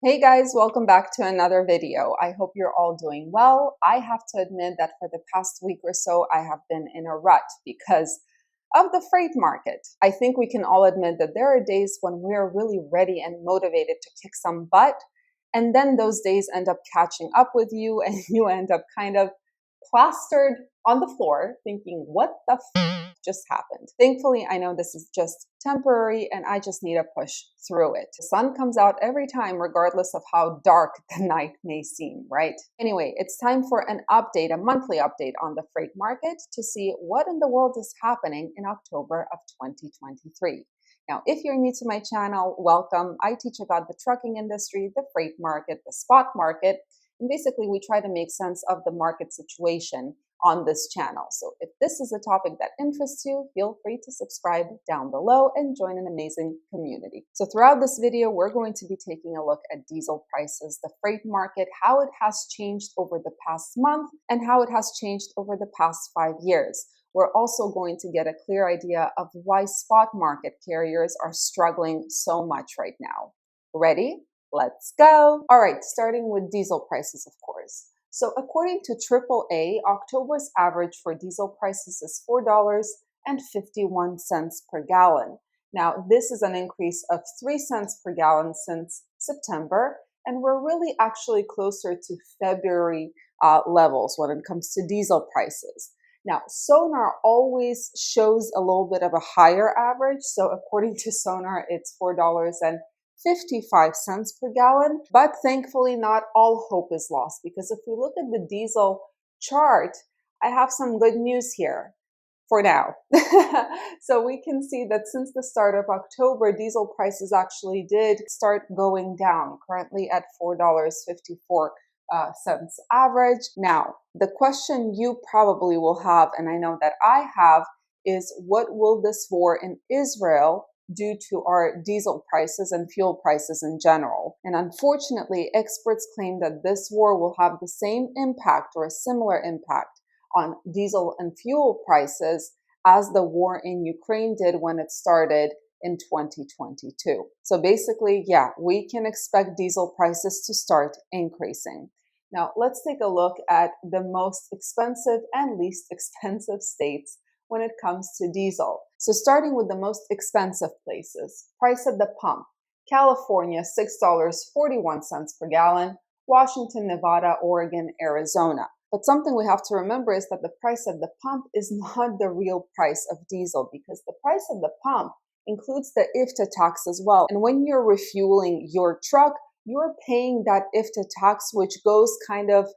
Hey guys, welcome back to another video. I hope you're all doing well. I have to admit that for the past week or so, I have been in a rut because of the freight market. I think we can all admit that there are days when we're really ready and motivated to kick some butt, and then those days end up catching up with you and you end up kind of plastered on the floor thinking, what the just happened? Thankfully, I know this is just temporary and I just need to push through it. The sun comes out every time, regardless of how dark the night may seem, right? Anyway, it's time for an update, a monthly update on the freight market to see what in the world is happening in October of 2023. Now, if you're new to my channel, welcome. I teach about the trucking industry, the freight market, the spot market, and basically we try to make sense of the market situation on this channel. So if this is a topic that interests you, feel free to subscribe down below and join an amazing community. So throughout this video, we're going to be taking a look at diesel prices, the freight market, how it has changed over the past month, and how it has changed over the past 5 years. We're also going to get a clear idea of why spot market carriers are struggling so much right now. Ready? Let's go. All right, starting with diesel prices, of course. So according to AAA, October's average for diesel prices is $4.51 per gallon. Now, this is an increase of 3 cents per gallon since September, and we're really actually closer to February levels when it comes to diesel prices. Now, Sonar always shows a little bit of a higher average. So according to Sonar, it's $4.55 per gallon, but thankfully not all hope is lost, because if we look at the diesel chart, I have some good news here for now. So we can see that since the start of October, diesel prices actually did start going down, currently at $4.54 average. Now, the question you probably will have, and I know that I have, is what will this war in Israel due to our diesel prices and fuel prices in general? And unfortunately, experts claim that this war will have the same impact or a similar impact on diesel and fuel prices as the war in Ukraine did when it started in 2022. So basically, yeah, we can expect diesel prices to start increasing. Now, let's take a look at the most expensive and least expensive states when it comes to diesel. So starting with the most expensive places, price at the pump. California, $6.41 per gallon. Washington, Nevada, Oregon, Arizona. But something we have to remember is that the price at the pump is not the real price of diesel, because the price at the pump includes the IFTA tax as well. And when you're refueling your truck, you're paying that IFTA tax, which goes kind of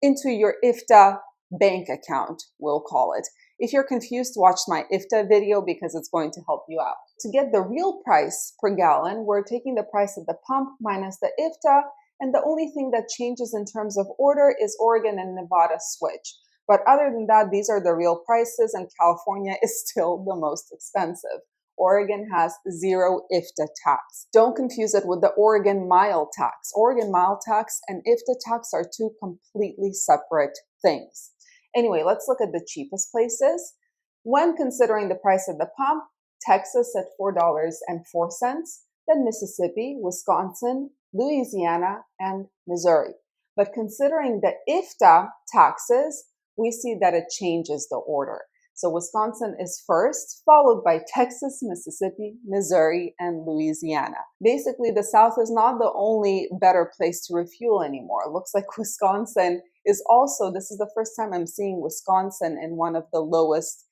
into your IFTA bank account, we'll call it. If you're confused, watch my IFTA video because it's going to help you out. To get the real price per gallon, we're taking the price at the pump minus the IFTA, and the only thing that changes in terms of order is Oregon and Nevada switch. But other than that, these are the real prices, and California is still the most expensive. Oregon has 0 IFTA tax. Don't confuse it with the Oregon mile tax. Oregon mile tax and IFTA tax are two completely separate things. Anyway, let's look at the cheapest places. When considering the price at the pump, Texas at $4.04, then Mississippi, Wisconsin, Louisiana, and Missouri. But considering the IFTA taxes, we see that it changes the order. So Wisconsin is first, followed by Texas, Mississippi, Missouri, and Louisiana. Basically, the South is not the only better place to refuel anymore. It looks like Wisconsin is also, this is the first time I'm seeing Wisconsin in one of the lowest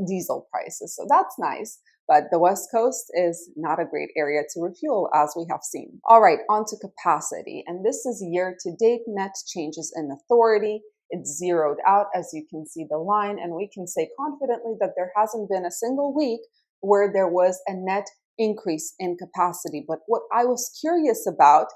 diesel prices. So that's nice. But the West Coast is not a great area to refuel, as we have seen. All right, on to capacity. And this is year-to-date net changes in authority. It's zeroed out, as you can see the line, and we can say confidently that there hasn't been a single week where there was a net increase in capacity. But what I was curious about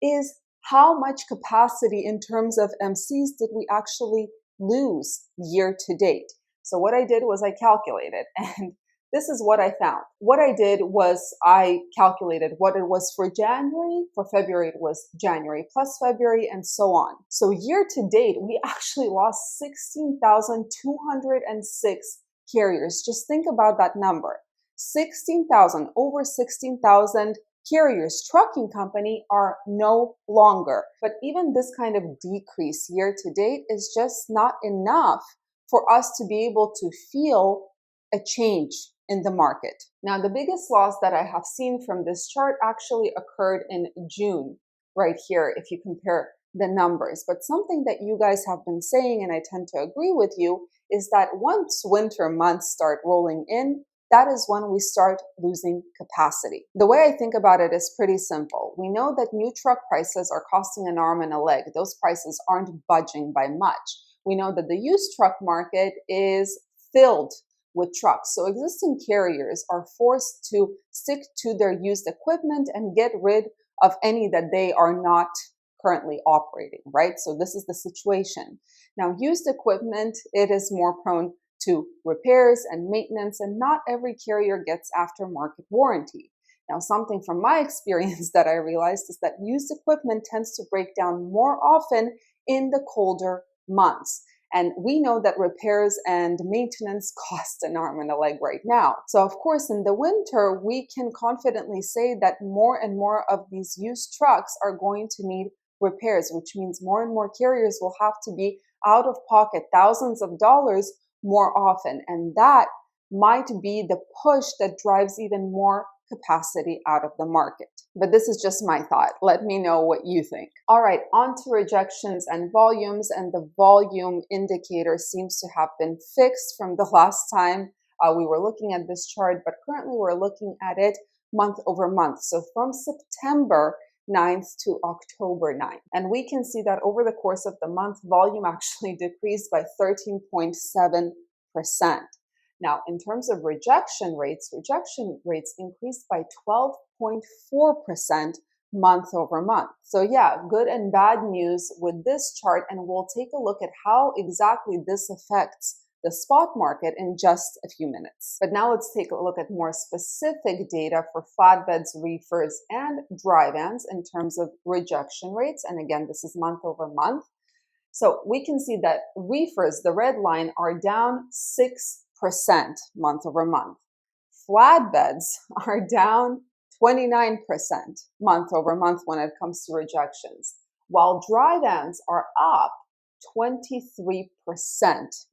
is how much capacity in terms of MCs did we actually lose year to date? So what I did was I calculated, and this is what I found. What I did was I calculated what it was for January. For February, it was January plus February, and so on. So year to date, we actually lost 16,206 carriers. Just think about that number. 16,000, over 16,000 carriers, trucking company are no longer. But even this kind of decrease year to date is just not enough for us to be able to feel a change in the market. Now, the biggest loss that I have seen from this chart actually occurred in June, right here, if you compare the numbers. But something that you guys have been saying, and I tend to agree with you, is that once winter months start rolling in, that is when we start losing capacity. The way I think about it is pretty simple. We know that new truck prices are costing an arm and a leg. Those prices aren't budging by much. We know that the used truck market is filled with trucks. So existing carriers are forced to stick to their used equipment and get rid of any that they are not currently operating, right? So this is the situation. Now, used equipment, it is more prone to repairs and maintenance, and not every carrier gets aftermarket warranty. Now, something from my experience that I realized is that used equipment tends to break down more often in the colder months. And we know that repairs and maintenance cost an arm and a leg right now. So of course, in the winter, we can confidently say that more and more of these used trucks are going to need repairs, which means more and more carriers will have to be out of pocket thousands of dollars more often. And that might be the push that drives even more capacity out of the market. But this is just my thought. Let me know what you think. All right, on to rejections and volumes, and the volume indicator seems to have been fixed from the last time we were looking at this chart, but currently we're looking at it month over month. So from September 9th to October 9th. And we can see that over the course of the month, volume actually decreased by 13.7%. Now, in terms of rejection rates increased by 12.4% month over month. So yeah, good and bad news with this chart, and we'll take a look at how exactly this affects the spot market in just a few minutes. But now let's take a look at more specific data for flatbeds, reefers, and dry vans in terms of rejection rates. And again, this is month over month. So we can see that reefers, the red line, are down 6% month over month. Flatbeds are down 29% month over month when it comes to rejections, while dry vans are up 23%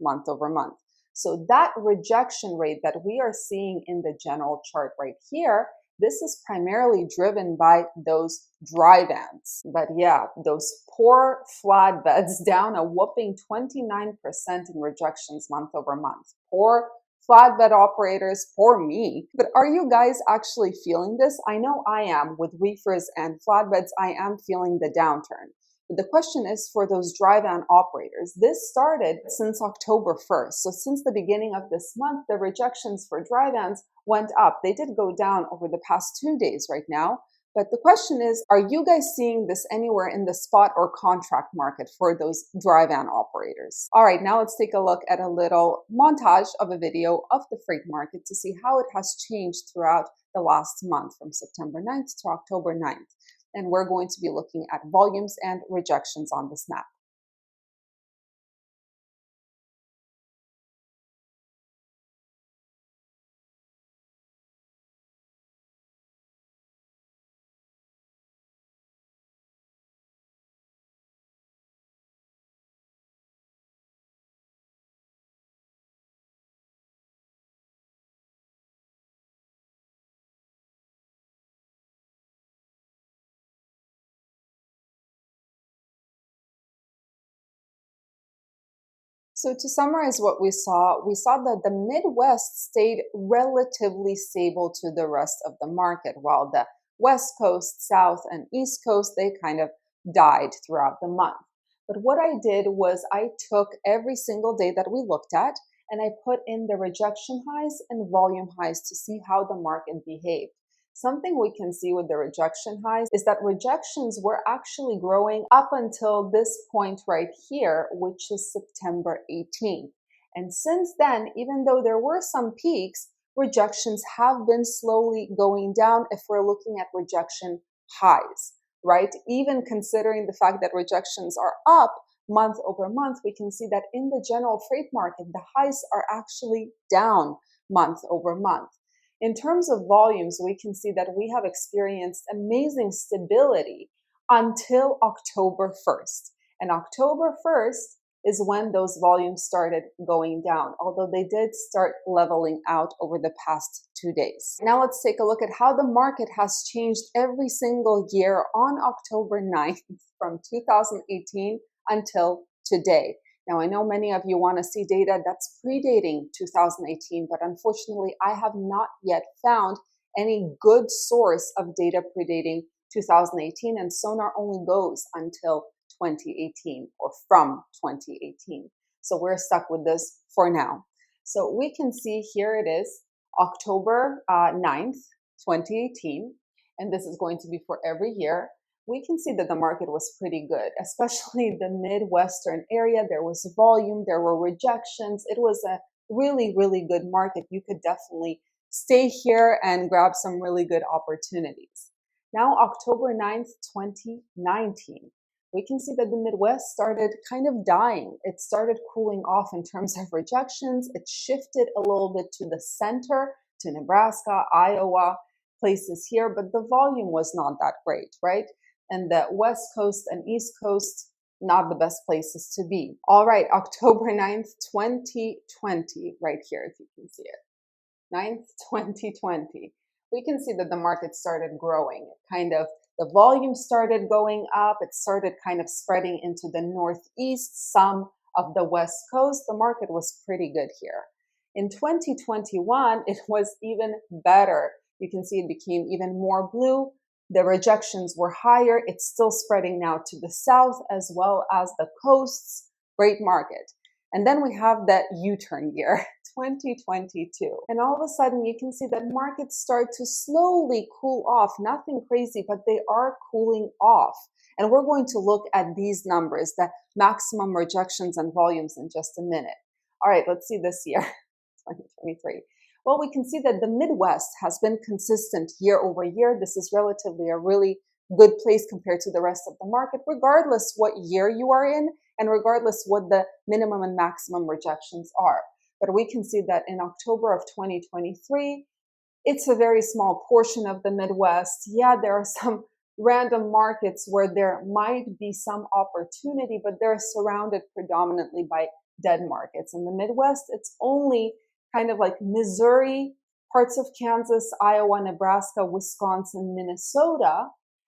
month over month. So that rejection rate that we are seeing in the general chart right here, this is primarily driven by those dry vans. But yeah, those poor flatbeds down a whopping 29% in rejections month over month. Poor flatbed operators, poor me. But are you guys actually feeling this? I know I am. With reefers and flatbeds, I am feeling the downturn. But the question is for those dry van operators. This started since October 1st. So since the beginning of this month, the rejections for dry vans went up. They did go down over the past 2 days right now. But the question is, are you guys seeing this anywhere in the spot or contract market for those dry van operators? All right, now let's take a look at a little montage of a video of the freight market to see how it has changed throughout the last month from September 9th to October 9th. And we're going to be looking at volumes and rejections on this map. So to summarize what we saw that the Midwest stayed relatively stable to the rest of the market, while the West Coast, South, and East Coast, they kind of died throughout the month. But what I did was I took every single day that we looked at and I put in the rejection highs and volume highs to see how the market behaved. Something we can see with the rejection highs is that rejections were actually growing up until this point right here, which is September 18th. And since then, even though there were some peaks, rejections have been slowly going down if we're looking at rejection highs, right? Even considering the fact that rejections are up month over month, we can see that in the general freight market, the highs are actually down month over month. In terms of volumes, we can see that we have experienced amazing stability until October 1st. And October 1st is when those volumes started going down, although they did start leveling out over the past 2 days. Now let's take a look at how the market has changed every single year on October 9th from 2018 until today. Now, I know many of you want to see data that's predating 2018, but unfortunately, I have not yet found any good source of data predating 2018, and Sonar only goes until 2018 or from 2018. So we're stuck with this for now. So we can see here it is October 9th, 2018, and this is going to be for every year. We can see that the market was pretty good, especially the Midwestern area. There was volume, there were rejections. It was a really, really good market. You could definitely stay here and grab some really good opportunities. Now, October 9th, 2019, we can see that the Midwest started kind of dying. It started cooling off in terms of rejections. It shifted a little bit to the center, to Nebraska, Iowa, places here, but the volume was not that great, right? And the West Coast and East Coast, not the best places to be. All right, October 9th, 2020, right here, if you can see it. 9th, 2020. We can see that the market started growing. The volume started going up. It started kind of spreading into the Northeast, some of the West Coast. The market was pretty good here. In 2021, it was even better. You can see it became even more blue. The rejections were higher. It's still spreading now to the south as well as the coasts. Great market. And then we have that U-turn year, 2022. And all of a sudden, you can see that markets start to slowly cool off. Nothing crazy, but they are cooling off. And we're going to look at these numbers, the maximum rejections and volumes, in just a minute. All right, let's see this year, 2023. Well, we can see that the Midwest has been consistent year over year. This is relatively a really good place compared to the rest of the market, regardless what year you are in and regardless what the minimum and maximum rejections are. But we can see that in October of 2023, it's a very small portion of the Midwest. Yeah, there are some random markets where there might be some opportunity, but they're surrounded predominantly by dead markets. In the Midwest, it's only kind of like Missouri, parts of Kansas, Iowa, Nebraska, Wisconsin, Minnesota.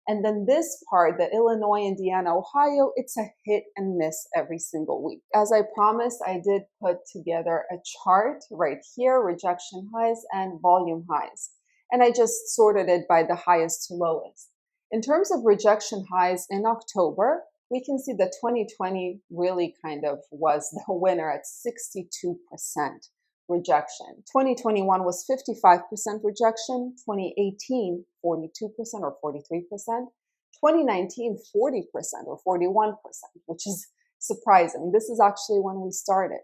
And then this part, the Illinois, Indiana, Ohio, it's a hit and miss every single week. As I promised, I did put together a chart right here, rejection highs and volume highs. And I just sorted it by the highest to lowest. In terms of rejection highs in October, we can see that 2020 really kind of was the winner at 62%. Rejection. 2021 was 55% rejection, 2018, 42% or 43%, 2019, 40% or 41%, which is surprising. This is actually when we started.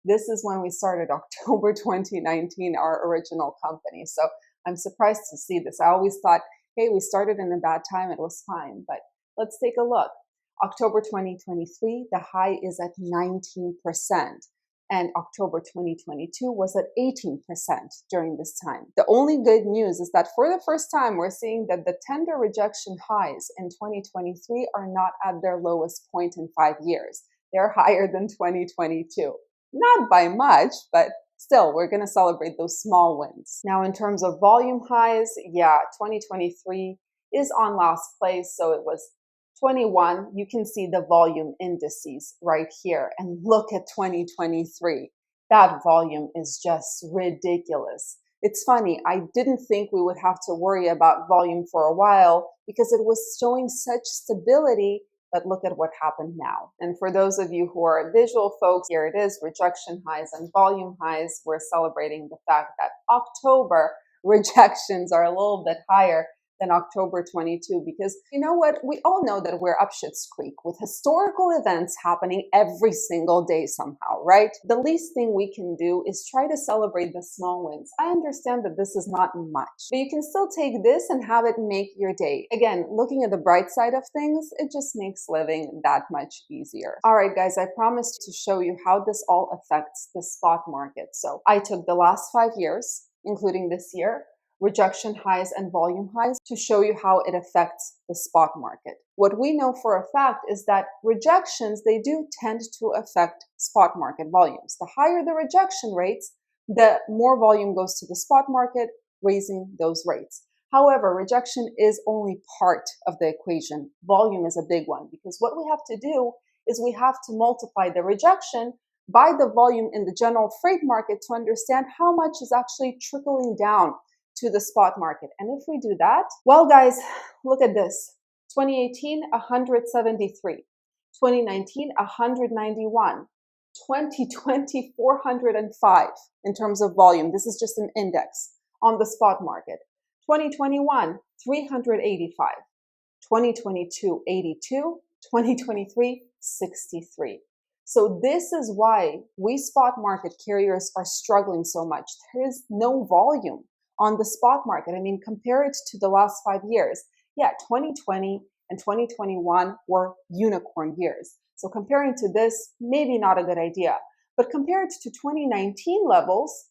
This is when we started October 2019, our original company. So I'm surprised to see this. I always thought, hey, we started in a bad time, it was fine. But let's take a look. October 2023, the high is at 19%. And October 2022 was at 18% during this time. The only good news is that for the first time, we're seeing that the tender rejection highs in 2023 are not at their lowest point in 5 years. They're higher than 2022. Not by much, but still, we're going to celebrate those small wins. Now, in terms of volume highs, yeah, 2023 is on last place, so it was 21, you can see the volume indices right here. And look at 2023. That volume is just ridiculous. It's funny, I didn't think we would have to worry about volume for a while because it was showing such stability, but look at what happened now. And for those of you who are visual folks, here it is, rejection highs and volume highs. We're celebrating the fact that October rejections are a little bit higher than October 22, because you know what? We all know that we're up Schitt's Creek with historical events happening every single day somehow, right? The least thing we can do is try to celebrate the small wins. I understand that this is not much, but you can still take this and have it make your day. Again, looking at the bright side of things, it just makes living that much easier. All right, guys, I promised to show you how this all affects the spot market. So I took the last 5 years, including this year, rejection highs and volume highs, to show you how it affects the spot market. What we know for a fact is that rejections, they do tend to affect spot market volumes. The higher the rejection rates, the more volume goes to the spot market, raising those rates. However, rejection is only part of the equation. Volume is a big one, because what we have to do is we have to multiply the rejection by the volume in the general freight market to understand how much is actually trickling down to the spot market. And if we do that, well, guys, look at this. 2018, 173. 2019, 191. 2020, 405 in terms of volume. This is just an index on the spot market. 2021, 385. 2022, 82. 2023, 63. So this is why we spot market carriers are struggling so much. There is no volume on the spot market. I mean, compare it to the last 5 years. Yeah, 2020 and 2021 were unicorn years. So comparing to this, maybe not a good idea. But compared to 2019 levels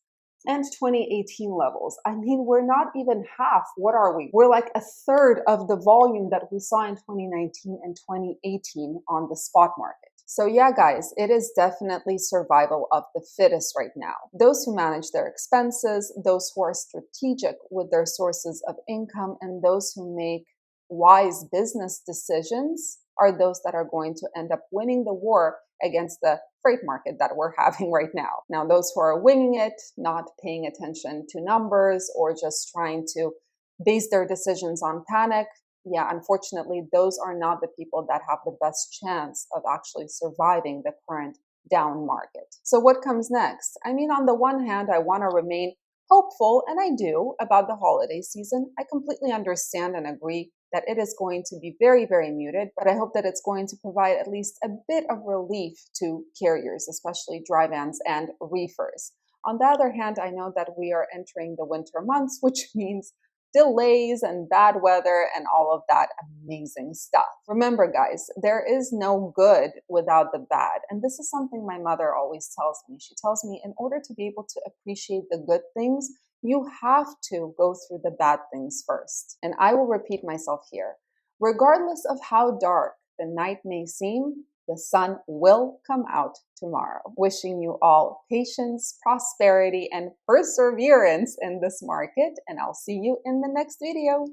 and 2018 levels, I mean, we're not even half. What are we? We're like a third of the volume that we saw in 2019 and 2018 on the spot market. So yeah, guys, it is definitely survival of the fittest right now. Those who manage their expenses, those who are strategic with their sources of income, and those who make wise business decisions are those that are going to end up winning the war against the freight market that we're having right now. Now, those who are winging it, not paying attention to numbers, or just trying to base their decisions on panic, yeah, unfortunately, those are not the people that have the best chance of actually surviving the current down market. So what comes next? I mean, on the one hand, I want to remain hopeful, and I do, about the holiday season. I completely understand and agree that it is going to be very, very muted, but I hope that it's going to provide at least a bit of relief to carriers, especially dry vans and reefers. On the other hand, I know that we are entering the winter months, which means delays and bad weather and all of that amazing stuff. Remember, guys, there is no good without the bad. And this is something my mother always tells me. She tells me in order to be able to appreciate the good things, you have to go through the bad things first. And I will repeat myself here. Regardless of how dark the night may seem, the sun will come out tomorrow. Wishing you all patience, prosperity, and perseverance in this market, and I'll see you in the next video.